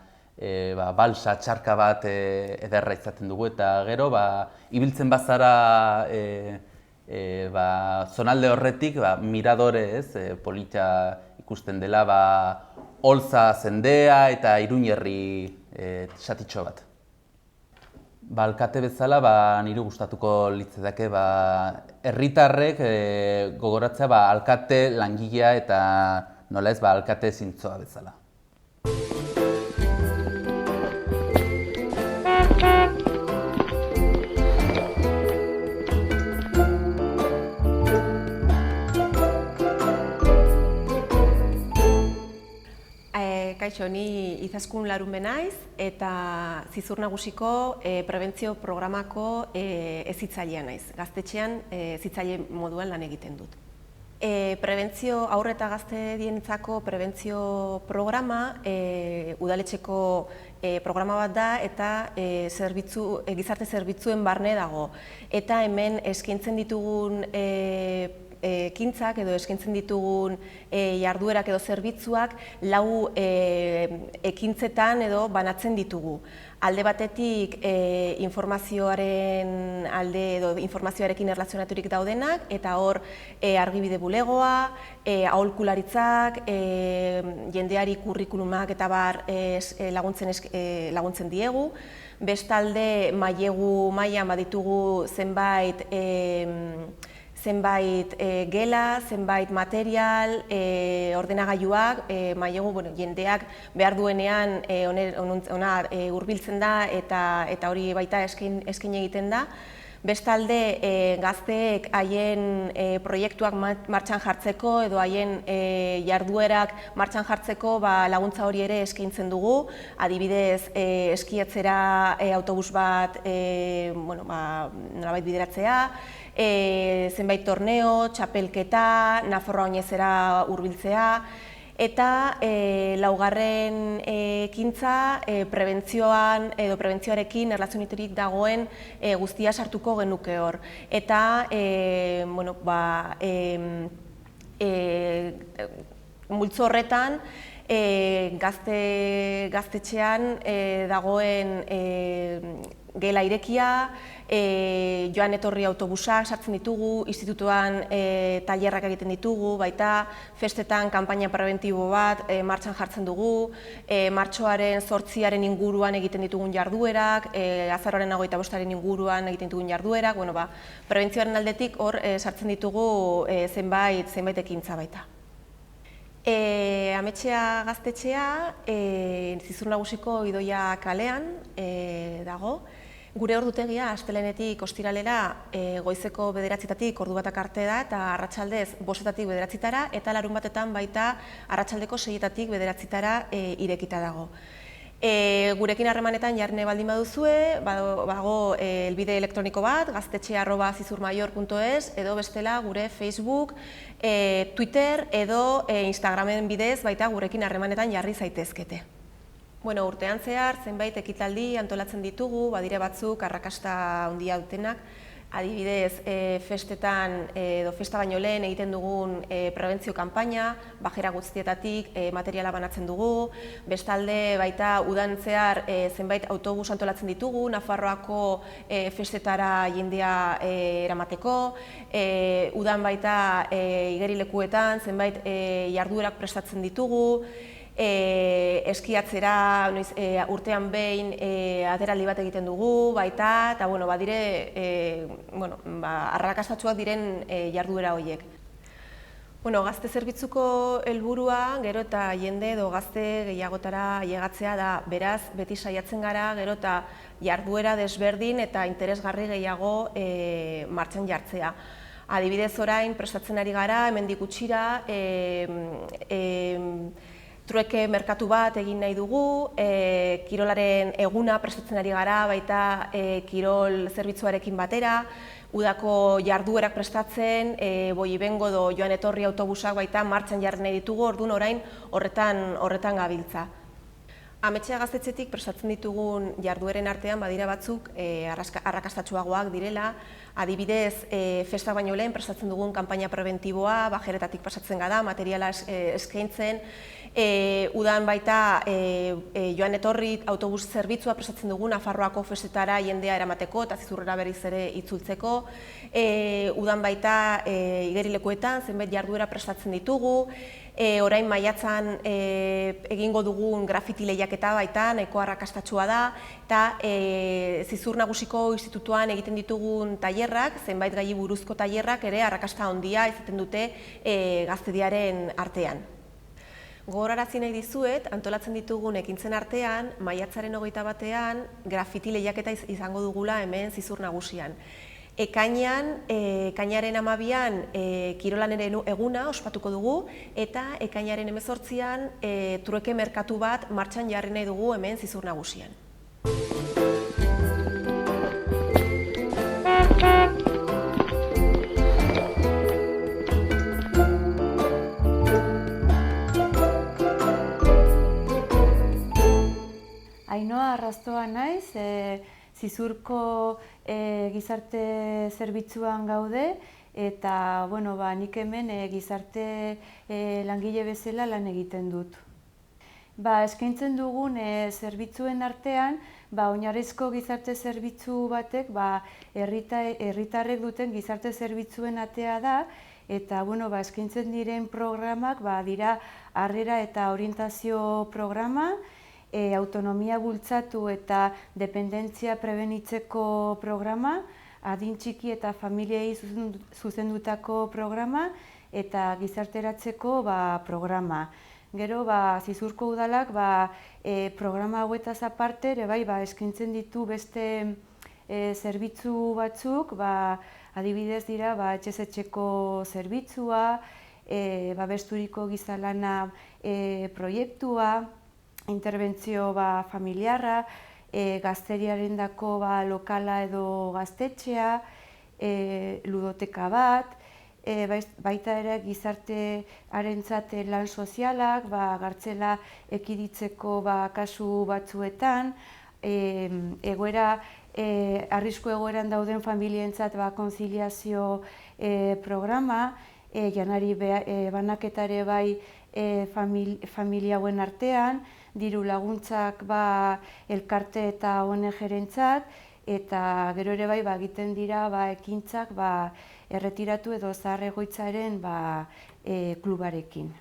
balsa txarka bat ederra izaten dugu, eta gero ibiltzen bazara zonalde horretik miradore polita ikusten dela Olza zendea eta Iruñerri satitxo bat. Alkate bezala niri gustatuko litzateke herritarrek gogoratzea alkate langilea eta nola ez alkate zintzoa bezala. Kaixo, ni Izaskun Larunbe naiz eta Zizur Nagusiko prebentzio programako hezitzailea naiz. Gaztetxean hezitzaile moduan lan egiten dut. Haur eta gaztedientzako prebentzio programa udaletxeko programa bat da eta gizarte zerbitzuen barne dago. Eta hemen eskaintzen ditugun ekintzak edo eskaintzen ditugun jarduerak edo zerbitzuak 4 ekintzetan edo banatzen ditugu. Alde batetik informazioaren alde edo informazioarekin erlazionaturik daudenak, eta hor argibide bulegoa, aholkularitzak, jendeari kurrikulumak eta bar laguntzen diegu. Bestalde mailegu mailan baditugu zenbait gela, zenbait material, ordenagailuak, mailegu jendeak behar duenean ona hurbiltzen da eta hori baita eskaini egiten da. Bestalde gazteek haien proiektuak martxan jartzeko edo haien jarduerak martxan jartzeko laguntza hori ere eskaintzen dugu. Adibidez, eskiatzera autobus bat nolabait bideratzea, zenbait torneo, txapelketa, Nafarroa oinezera hurbiltzea, eta laugarren ekintza prebentzioan edo prebentzioarekin erlazionaturik dagoen guztia sartuko genuke hor. Eta multzo horretan gaztetxean dagoen gela irekia, joan etorri autobusak sartzen ditugu, institutuan tailerrak egiten ditugu, baita festetan kanpaina prebentibo bat martxan jartzen dugu, martxoaren 8 inguruan egiten ditugun jarduerak, azaroaren 25 inguruan egiten ditugun jarduerak, prebentzioaren aldetik hor sartzen ditugu zenbait ekintza baita. Ametxea gaztetxea Zizur Nagusiko Idoia kalean dago. Gure ordutegia astelehenetik ostiralera goizeko 9:00 ordu batak arte da eta arratsaldez 5:00 9:00 eta larunbatetan baita arratsaldeko 6:00 9:00 irekita dago. Gurekin harremanetan jarri baldin baduzue, badago helbide elektroniko bat, gaztetxe@zizurmaior.es, edo bestela gure Facebook, Twitter edo Instagramen bidez baita gurekin harremanetan jarri zaitezkete. Urtean zehar zenbait ekitaldi antolatzen ditugu, badire batzuk arrakasta handia dutenak, Adibidez, festetan edo festa baino lehen egiten dugun prebentzio kanpaina, bajera guztietatik materiala banatzen dugu, bestalde baita udan zehar zenbait autobus antolatzen ditugu, Nafarroako festetara jendea eramateko, udan baita igerilekuetan zenbait jarduerak prestatzen ditugu, eskiatzera urtean behin ateraldi bat egiten dugu, baita, eta badire arrakastatsuak diren jarduera horiek. Gazte zerbitzuko helburua gero eta jende edo gazte gehiagotara ailegatzea da, beraz, beti saiatzen gara gero eta jarduera desberdin eta interesgarri gehiago martxan jartzea. Adibidez orain prestatzen ari gara, hemendik gutxira, trueke merkatu bat egin nahi dugu, kirolaren eguna prestatzen ari gara, baita kirol zerbitzuarekin batera, udako jarduerak prestatzen, Boibengo edo joan etorri autobusak baita martxan jarri nahi ditugu, orduan orain horretan gabiltza. Ametxea Gaztetxetik prestatzen ditugun jardueren artean badira batzuk arrakastatsuagoak direla, adibidez, festa baino lehen prestatzen dugun kanpaina preventiboa, bajeretatik pasatzen gara, materiala eskaintzen, udan baita joan etorri autobus zerbitzua prestatzen dugu Nafarroako festetara jendea eramateko eta Zizurrera berriz ere itzultzeko, udan baita igerilekuetan zenbait jarduera prestatzen ditugu, orain maiatzan egingo dugun grafiti lehiaketa baita, nahiko arrakastatsua da, eta Zizur Nagusiko Institutuan egiten ditugun tailerrak, zenbait gai buruzko tailerrak ere arrakasta handia izaten dute gaztediaren artean. Gogorarazi nahi dizuet, antolatzen ditugun ekintzen artean, maiatzaren 21ean grafiti lehiaketa izango dugula hemen Zizur Nagusian. Ekainean, ekainaren 12an kirolanaren eguna ospatuko dugu eta ekainaren 18an trueke merkatu bat martxan jarri nahi dugu hemen Zizur Nagusian. Ainhoa Arrastoa naiz, Zizurko gizarte zerbitzuan gaude eta nik hemen gizarte langile bezala lan egiten dut. Eskaintzen dugun zerbitzuen artean, oinarrizko gizarte zerbitzu batek herritarrek duten gizarte zerbitzuen atea da eta eskaintzen diren programak dira harrera eta orientazio programa, autonomia bultzatu eta dependentzia prebenitzeko programa, adin txiki eta familiei zuzendutako programa eta gizarteratzeko programa. Gero, Zizurko udalak programa hauetaz aparte ere eskaintzen ditu beste zerbitzu batzuk, adibidez dira etxez-etxeko zerbitzua, babesturiko gizalana proiektua, interbentzio familiarra, gazteriarendako lokala edo gaztetxea, ludoteka bat, baita ere gizartearentzat lan sozialak, gartzela ekiditzeko kasu batzuetan, arrisku egoeran dauden familientzat konziliazio programa, janari banaketare familia hauen artean, diru laguntzak elkarte eta ONG-rentzat, eta gero ere egiten dira ekintzak erretiratu edo zahar egoitzaren klubarekin.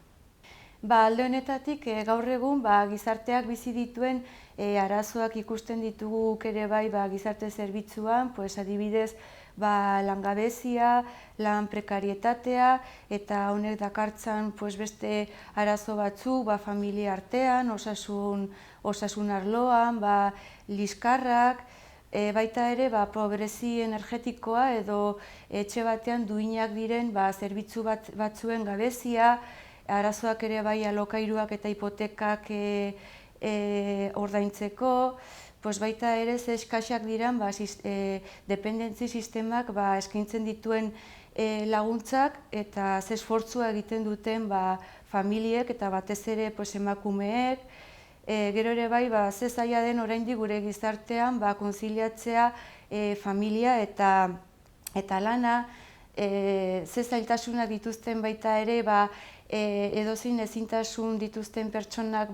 Alde honetatik gaur egun gizarteak bizi dituen arazoak ikusten ditugu ere gizarte zerbitzuan, adibidez langabezia, lan prekarietatea eta honek dakartzan beste arazo batzuk familia artean, osasun arloan, liskarrak, baita ere pobrezi energetikoa edo etxe batean duinak diren zerbitzu batzuen gabezia, arazoak ere alokairuak eta hipotekak ordaintzeko, baita ere eskasak diran dependentzi sistemak eskaintzen dituen laguntzak eta esfortzua egiten duten familiek eta batez ere emakumeek. Gero ere zaila den oraindik gure gizartean konziliatzea familia eta eta lana, ze zailtasunak dituzten baita ere, edozein ezintasun dituzten pertsonak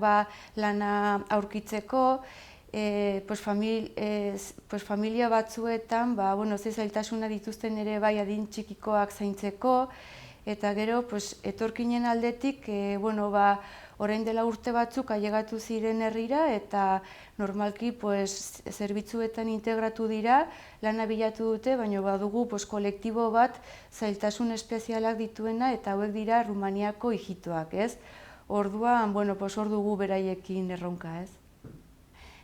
lana aurkitzeko, familia batzuetan ze zailtasunak dituzten ere bai adin txikikoak zaintzeko, eta gero etorkinen aldetik orain dela urte batzuk ailegatu ziren herrira eta normalki zerbitzuetan integratu dira, lana bilatu dute, baina badugu kolektibo bat zailtasun espezialak dituena eta hauek dira Rumaniako ijitoak, ez? Orduan, hor dugu beraiekin erronka, ez?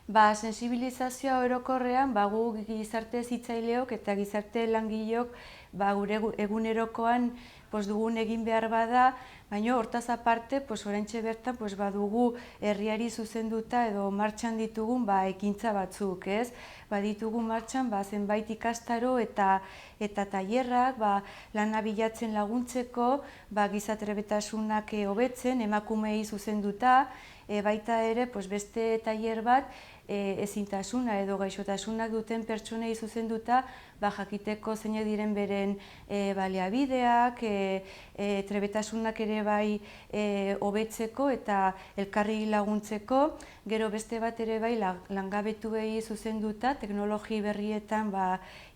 Sensibilizazioa orokorrean, gu gizarte hezitzaileok eta gizarte langileok gure egunerokoan dugun egin behar bada, baina hortaz aparte, oraintxe bertan badugu herriari zuzenduta edo martxan ditugun ekintza batzuk, ez? Ditugu martxan zenbait ikastaro eta tailerrak lana bilatzen laguntzeko, gizatrebetasunak hobetzen, emakumeei zuzenduta, baita ere beste tailer bat ezintasuna edo gaixotasunak duten pertsonei zuzenduta jakiteko zeinek diren beren baliabideak, trebetasunak ere bai hobetzeko eta elkarri laguntzeko, gero beste bat ere bai langabetuei zuzenduta teknologi berrietan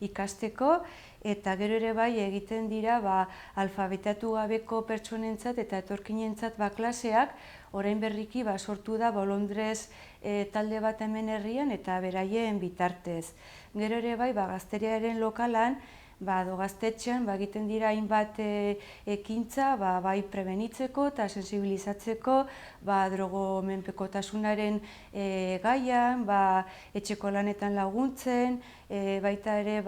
ikasteko, eta gero ere bai egiten dira alfabetatu gabeko pertsonentzat eta etorkinentzat klaseak, orain berriki sortu da Bolondrez talde bat hemen herrian eta beraien bitartez. Gero ere bai gazteriaren lokalan, gaztetxean egiten dira hainbat ekintza bai prebenitzeko eta sensibilizatzeko drogomenpekotasunaren gaian, etxeko lanetan laguntzen, baita ere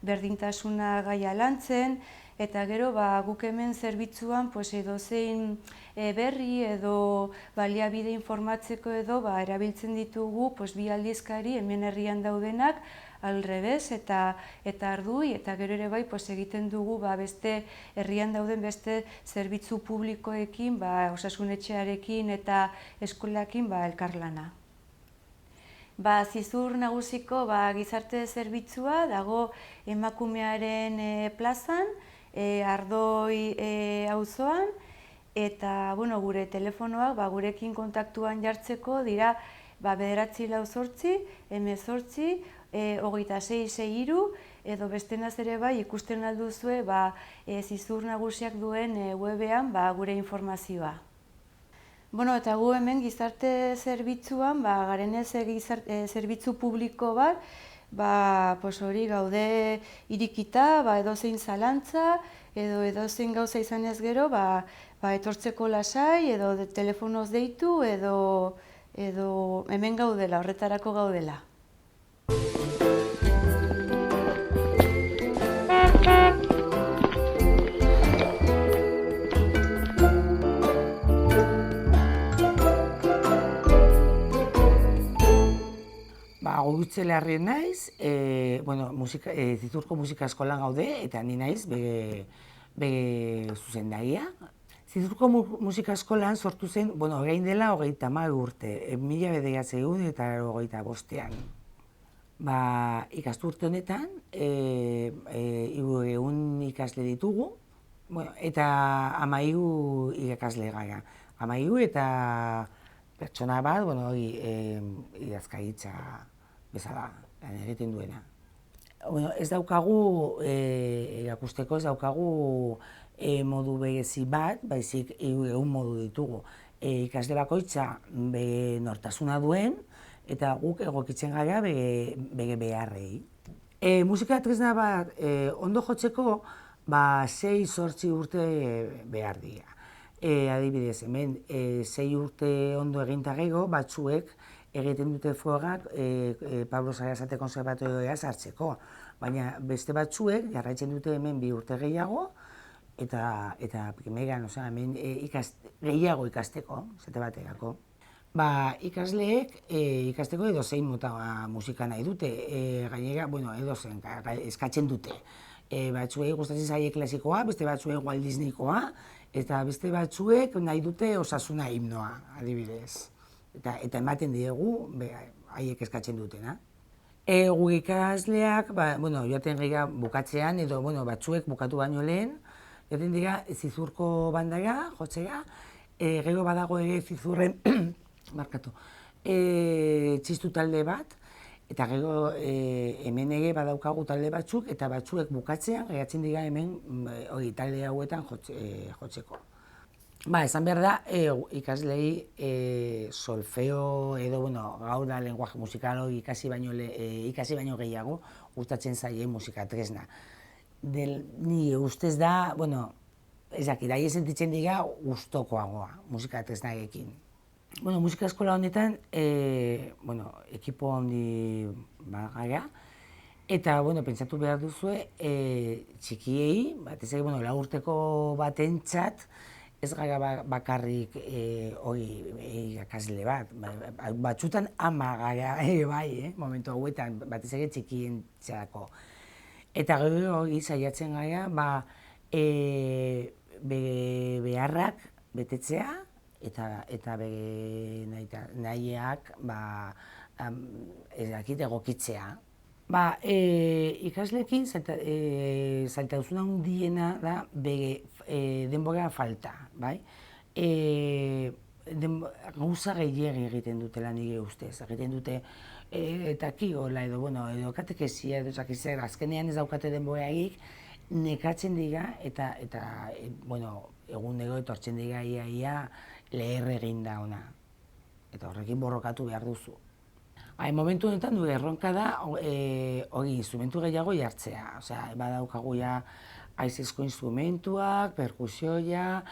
berdintasuna gaia lantzen, eta gero guk hemen zerbitzuan edozein berri edo baliabide informatzeko edo erabiltzen ditugu bi aldizkari hemen herrian daudenak, alrebez eta ardui, eta gero ere bai egiten dugu beste herrian dauden beste zerbitzu publikoekin, osasunetxearekin eta eskolakin elkarlana. Zizur nagusiko gizarte zerbitzua dago emakumearen plazan, Ardoi auzoan, eta gure telefonoak gurekin kontaktuan jartzeko dira 948 18 2663, edo bestenaz ere bai ikusten alduzue Zizur nagusiak duen webean gure informazioa. Eta gu hemen gizarte zerbitzuan garenez zerbitzu publiko bat, hori gaude irikita, edozein zalantza, edozein gauza izanez gero, etortzeko lasai, edo telefonoz deitu, edo hemen gaudela, horretarako gaudela. Gurtzele harrien naiz, Zizurko musika eskolan gaude, eta ni naiz bege zuzendaria. Zizurko musika eskolan sortu zen, orain dela 30 urte, 1985. Ikasturte honetan, 100 ikasle ditugu, eta 12 irakasle gara. 12 eta pertsona bat, idazkaritza bezala egiten duena. Ez daukagu, erakusteko ez daukagu modu berezi bat, baizik 100 modu ditugu. Ikasle bakoitza nortasuna duen, eta guk egokitzen gara bere beharrei. Musika tresna bat ondo jotzeko, 6-8 urte behar dira. Adibidez, hemen 6 urte ondo eginta gero, batzuek egiten dute frogak Pablo Sarasate Konserbatorioa sartzeko, baina beste batzuek jarraitzen dute hemen 2 urte gehiago, eta primeran, hemen gehiago ikasteko, zate baterako. Ikasleek ikasteko edozein mota musika nahi dute, gainera, edozein, eskatzen dute. Batzuei gustatzen zaie klasikoa, beste batzuei Walt Disneykoa, eta beste batzuek nahi dute Osasuna himnoa, adibidez. Eta ematen diegu, haiek eskatzen dutena. Gu ikasleak, joaten gira bukatzean, edo batzuek bukatu baino lehen, joaten dira zizurko bandara, jotzera, gero badago ere zizurren, txistu talde bat, eta gero hemen ere badaukagu talde batzuk, eta batzuek bukatzean, geratzen dira hemen talde hauetan jotzeko. Esan behar da, ikaslei solfeo edo, gaur da lenguaje musikal ikasi baino gehiago gustatzen zaie musika tresna. Ni ustez da, ez dakit, ahi sentitzen dira gustokoagoa musika tresnarekin. Musika eskola honetan, ekipo handi bagara, eta, pentsatu behar duzue, txikiei, batez ere, 4 urteko batentzat, ez gara bakarrik irakasle bat, batzutan 10 gara bai, momentu hauetan, batez ere txikientzako. Eta gero saiatzen gara, beharrak betetzea, eta nahiak egokitzea. Ikasleekin zailtasuna handiena da denbora falta, bai? Gauza gehiegi egiten dutela nire ustez, egiten dute eta kirola edo katekesia edo azkenean ez daukate denborarik, nekatzen dira eta egunero etortzen dira ia leher egin da ona. Eta horrekin borrokatu behar duzu. Momentu honetan du erronka da instrumentu gehiago jartzea. Badaukagu haizezko instrumentuak, perkusioa,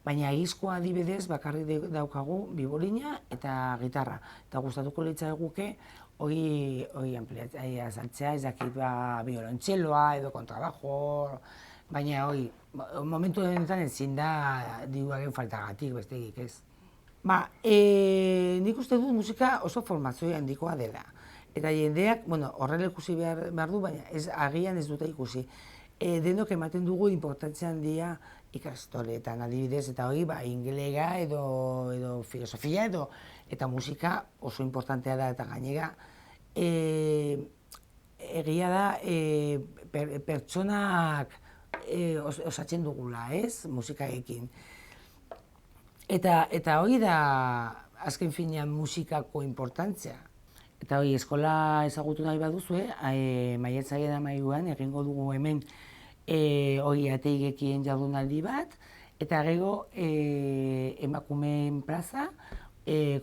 baina egizkoa adibidez bakarrik daukagu bibolina eta gitarra. Eta gustatuko litzaiguke hori azaltzea, ez dakit biolontxeloa edo kontrabajo, baina momentu honetan ezin da diruaren faltagatik besterik ez. Nik uste dut musika oso formazio handikoa dela. Eta jendeak, horrela ikusi behar du, baina agian ez dute ikusi. Denok ematen dugu inportantzia handia ikastoletan adibidez, eta hori ingelega edo filosofia eta musika oso importantea da eta gainera. Egia da, pertsonak osatzen dugula, ez, musikarekin. Eta hori da, azken finean, musikako importantzia. Eta hori, eskola ezagutu nahi baduzue, maiatzaren 13an egingo dugu hemen ateigekien jardunaldi bat, eta gero emakumeen plaza,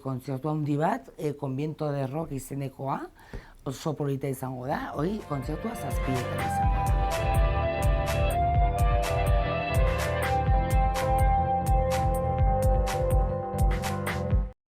kontzertu handi bat, Conviento de Rock izenekoa, oso polita izango da, hori kontzertua 7etan izango da.